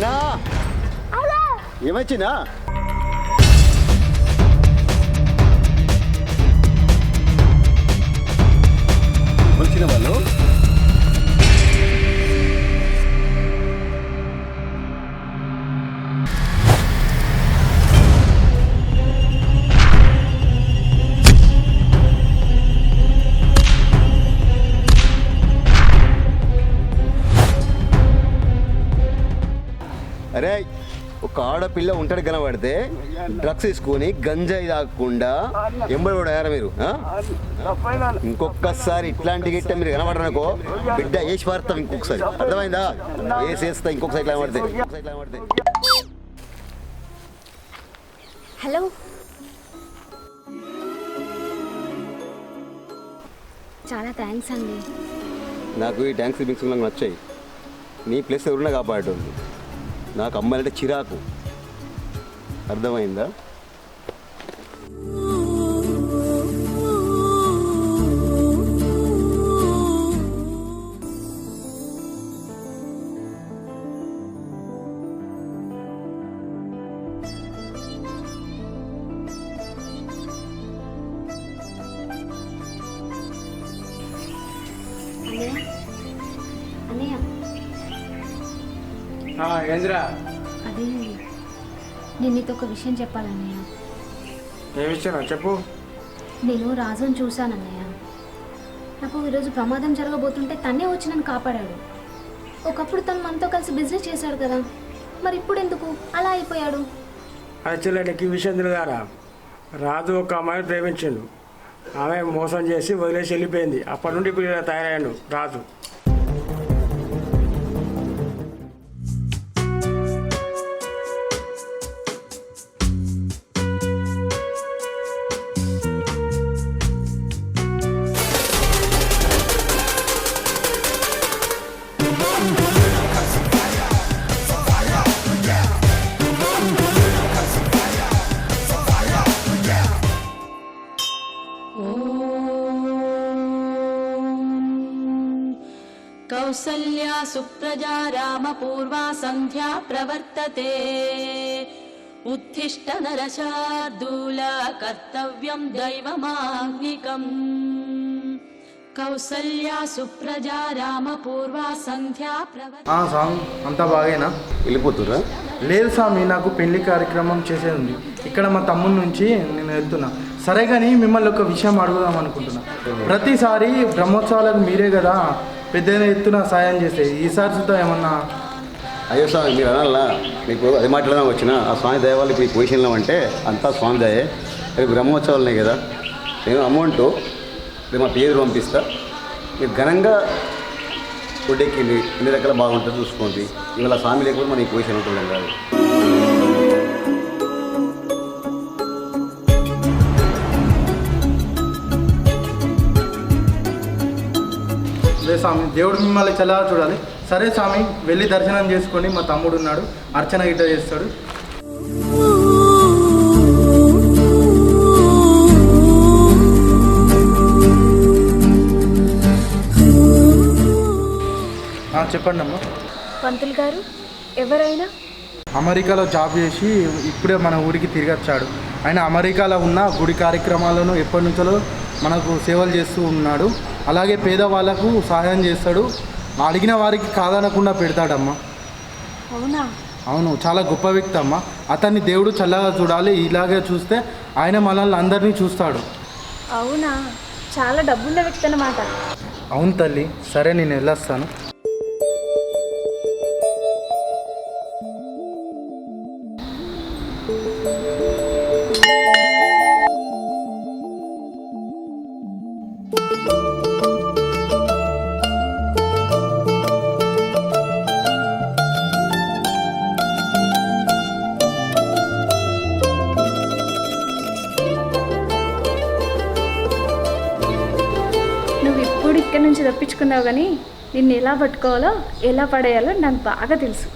చిన్నా ఏమై చిన్నా వచ్చిన వాళ్ళు అరే ఒక ఆడపిల్ల ఒంటరి కనబడితే డ్రగ్స్ తీసుకొని గంజాయి తాగకుండా ఎంబడి పడారా మీరు? ఇంకొకసారి ఇట్లాంటి గిట్ట మీరు కనబడరనుకో బిడ్డ వేసి పారుతాం. ఇంకొకసారి అర్థమైందా? వేసేస్తా ఇంకొకసారి ఇట్లా కనబడితే. హలో, చాలా థ్యాంక్స్ అండి. నాకు ఈ ట్యాంక్స్ మిక్స్ నాకు నచ్చాయి. నీ ప్లేస్ ఎవరున్నా కాపాడేటోళ్ళు. నాకు అమ్మాయిలంటే చిరాకు, అర్థమైందా? అన్నయ్య ఏంద్రా? అదే నేను నీతో ఒక విషయం చెప్పాలన్నయ్య. ఏ విషయం చెప్పు. నేను రాజుని చూశానన్నయ్య. నాకు ఈరోజు ప్రమాదం జరగబోతుంటే తనే వచ్చి నన్ను కాపాడాడు. ఒకప్పుడు తను మనతో కలిసి బిజినెస్ చేశాడు కదా, మరి ఇప్పుడు ఎందుకు అలా అయిపోయాడు? యాక్చువల్లీ నీకు ఈ విషయం తెలియదారా? రాజు ఒక అమ్మాయిని ప్రేమించిండు. ఆమె మోసం చేసి వదిలేసి వెళ్ళిపోయింది. అప్పటి నుండి ఇప్పుడు ఇలా తయారయ్యాడు రాజు. कौसल्या सुप्रजा रामपूर्वा सन्ध्या प्रवर्तते उत्तिष्ठ नरशार्दूल कर्तव्यं दैवमाह्निकम् కౌసల్యా సుప్రజా రామపూర్వ సంధ్యా స్వామి అంతా బాగేనా? వెళ్ళిపోతురా? లేదు స్వామి, నాకు పెళ్లి కార్యక్రమం చేసేది ఉంది. ఇక్కడ మా తమ్ముడి నుంచి నేను వెళ్తున్నా. సరే కానీ మిమ్మల్ని ఒక విషయం అడుగుదాం అనుకుంటున్నా. ప్రతిసారి బ్రహ్మోత్సవాలకు మీరే కదా పెద్ద ఎత్తున సాయం చేసే, ఈసారి సుతా ఏమన్నా? అయ్యో స్వామి, మీరు అనాలా? మీకు అది మాట్లాడదాం వచ్చిన ఆ స్వామి దయ వాళ్ళు ఇప్పుడు ఈ పొజిషన్లో అంటే అంతా స్వామి దయే. అవి బ్రహ్మోత్సవాలున్నాయి కదా, నేను అమౌంట్ మా పేరు పంపిస్తా. మీరు ఘనంగా ఒడ్డెక్కింది ఎన్ని రకాల బాగుంటుంది చూసుకోండి. ఇవాళ స్వామి లేకపోతే మన ఈ పొజిషన్ ఉంటుందని కాదు. అదే స్వామి, దేవుడు మిమ్మల్ని చల్లగా చూడాలి. సరే స్వామి, వెళ్ళి దర్శనం చేసుకొని మా తమ్ముడు ఉన్నాడు, అర్చన గిట్ట చేస్తాడు. చెప్పండి అమ్మా. పంతులు గారు ఎవరైనా? అమెరికాలో జాబ్ చేసి ఇప్పుడే మన ఊరికి తిరిగి వచ్చాడు. ఆయన అమెరికాలో ఉన్న గుడి కార్యక్రమాలను ఎప్పటి నుంచో మనకు సేవలు చేస్తూ ఉన్నాడు. అలాగే పేదవాళ్ళకు సహాయం చేస్తాడు. అడిగిన వారికి కాదనకుండా పెడతాడమ్మా. అవునా? అవును, చాలా గొప్ప వ్యక్తి అమ్మ. అతన్ని దేవుడు చల్లగా చూడాలి. ఇలాగే చూస్తే ఆయన మనల్ని అందరినీ చూస్తాడు. అవునా? చాలా డబ్బున్న వ్యక్తి అన్నమాట. అవును తల్లి. సరే, నేను వెళ్ళొస్తాను. ఇక్కడి నుంచి తప్పించుకున్నావు, కానీ నిన్ను ఎలా పట్టుకోవాలో ఎలా పడేయాలో నాకు బాగా తెలుసు.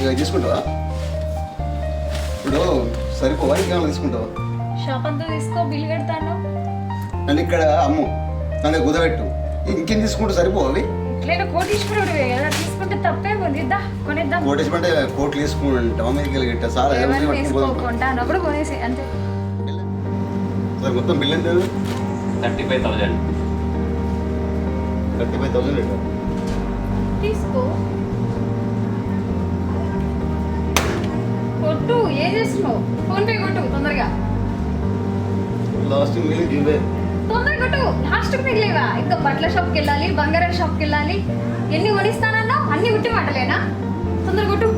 ఇక తీసుకుంటావా? ఇప్పుడు సరిపోవా ఇంకేమైనా తీసుకుంటావా? షాప్ అంతా తీసుకో, బిల్లు కడతాను. నన్ను ఇక్కడ అమ్ము, నన్ను కుదబెట్టు, ఇంకేం తీసుకుంటూ సరిపోవు అవి. లేదా కోటీశ్వరుడు కదా, తీసుకుంటే తప్పే ఉంది. కొనేద్దాం. కోటేసుకుంటే కోట్లు వేసుకుంటాం అమెరికాలు గిట్ట చాలా కొంటానప్పుడు కొనేసి అంతే. సార్ మొత్తం బిల్ ఎంత? 35,000. 35,000 తీసుకో. కొట్టు. ఏం చేస్తున్నావు? ఫోన్ పే కొట్టు తొందరగా. లాస్ట్ మిగిలిన జీవే. తొందరగా కొట్టు. లాస్ట్ మిగిలేవా? ఇంకా బట్టల షాప్కి వెళ్ళాలి, బంగారం షాప్కి వెళ్ళాలి. ఎన్ని కొనిస్తానన్నా అన్ని ఉట్టి మాటలేనా? తొందరగా కొట్టు.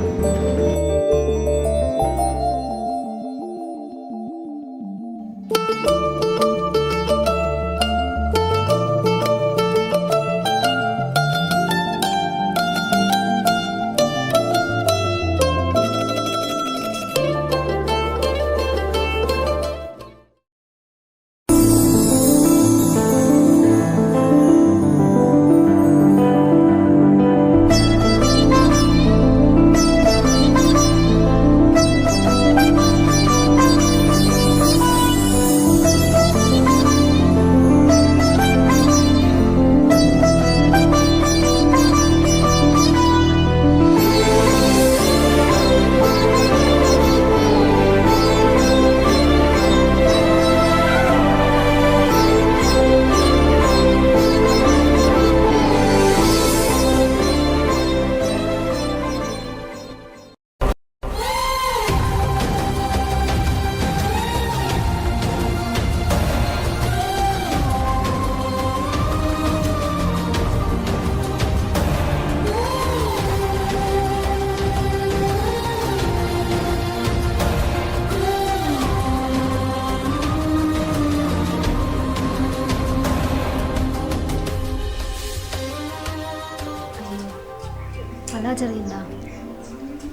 అలా జరిగిందా?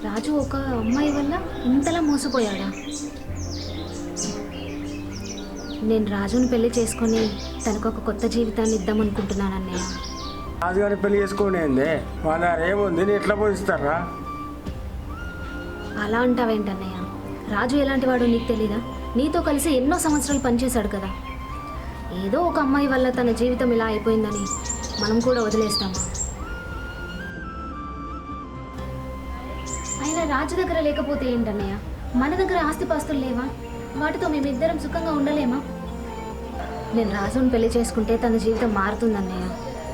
రాజు ఒక అమ్మాయి వల్ల ఇంతలా మోసపోయాడా? నేను రాజుని పెళ్లి చేసుకొని తనకు ఒక కొత్త జీవితాన్ని ఇద్దామనుకుంటున్నాను అన్నయ్య. రాజుగారిని పెళ్లి చేసుకోనేందే, వాళ్ళ ఏముంది, నేను ఎట్లా పోయిస్తారా? అలా అంటావేంటన్నయ్య? రాజు ఎలాంటి వాడు నీకు తెలీదా? నీతో కలిసి ఎన్నో సంవత్సరాలు పనిచేశాడు కదా. ఏదో ఒక అమ్మాయి వల్ల తన జీవితం ఇలా అయిపోయిందని మనం కూడా వదిలేస్తామా? అయినా రాజు దగ్గర లేకపోతే ఏంటన్నయ్య? మన దగ్గర ఆస్తిపాస్తులు లేవా? వాటితో మేమిద్దరం సుఖంగా ఉండలేమా? నేను రాజుని పెళ్లి చేసుకుంటే తన జీవితం మారుతుందన్నయ్య.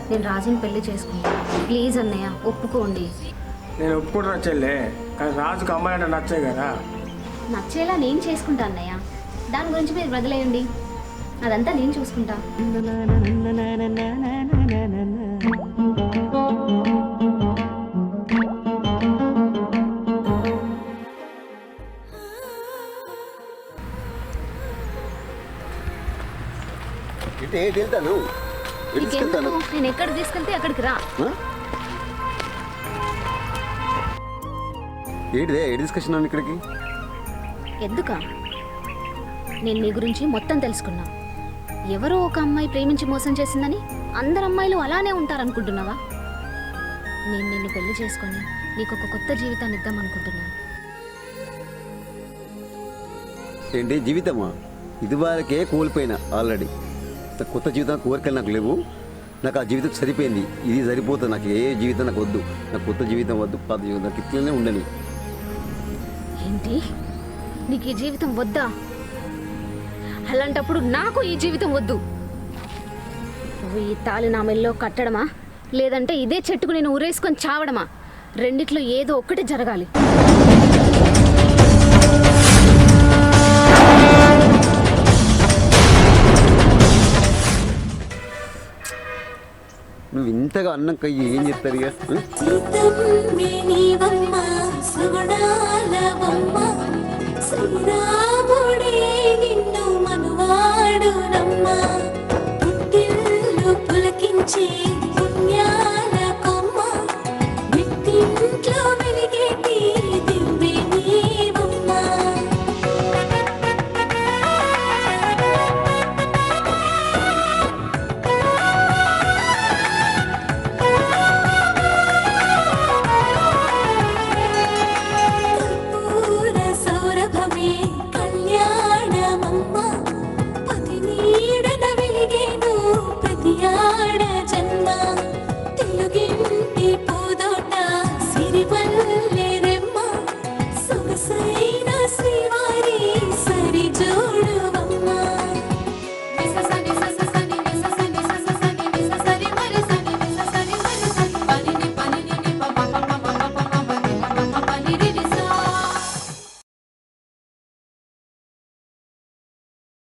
నేను రాజుని పెళ్లి చేసుకుంటాను. ప్లీజ్ అన్నయ్య, ఒప్పుకోండి. నేను ఒప్పుకుంటున్నా చెల్లె, కానీ రాజుకు అమ్మాయి అంటే నచ్చే కదా. నచ్చేలా నేను చేసుకుంటా అన్నయ్య. దాని గురించి మీరు వదిలేయండి, అదంతా నేను చూసుకుంటా. వెళ్తాను, నీకెందుకు? నేను ఎక్కడికి తీసుకెళ్తే అక్కడికి రా. ఏంటిదే ఏ డిస్కషన్ ఇక్కడికి? ఎందుకా? నేను నీ గురించి మొత్తం తెలుసుకున్నా. ఎవరో ఒక అమ్మాయి ప్రేమించి మోసం చేసిందని అందరు అమ్మాయిలు అలానే ఉంటారనుకుంటున్నావా? నేను నిన్ను పెళ్లి చేసుకొని నీకు ఒక కొత్త జీవితాన్ని ఇద్దామనుకుంటున్నాను. ఏంటి జీవితమా? ఇది వరకే కోల్పోయినా ఆల్రెడీ. కొత్త జీవితం కోరికలు నాకు లేవు. నాకు ఆ జీవితం సరిపోయింది, ఇది సరిపోతుంది. నాకు ఏ జీవితం నాకు వద్దు. నాకు కొత్త జీవితం వద్దు, పాత జీవితం నాకు ఇట్లనే ఉండని. ఏంటి? నీకు ఈ జీవితం వద్దా? అలాంటప్పుడు నాకు ఈ జీవితం వద్దు. నువ్వు ఈ తాళి నా మెల్లో కట్టడమా, లేదంటే ఇదే చెట్టుకు నేను ఊరేసుకొని చావడమా? రెండిట్లో ఏదో ఒక్కటి జరగాలి. నువ్వు ఇంతగా అన్నాక ఏం చెప్తారు ఇక? శ్రీరాముడే నిన్ను మనువాడు రమ్మ పుట్టిల్లు పులకించే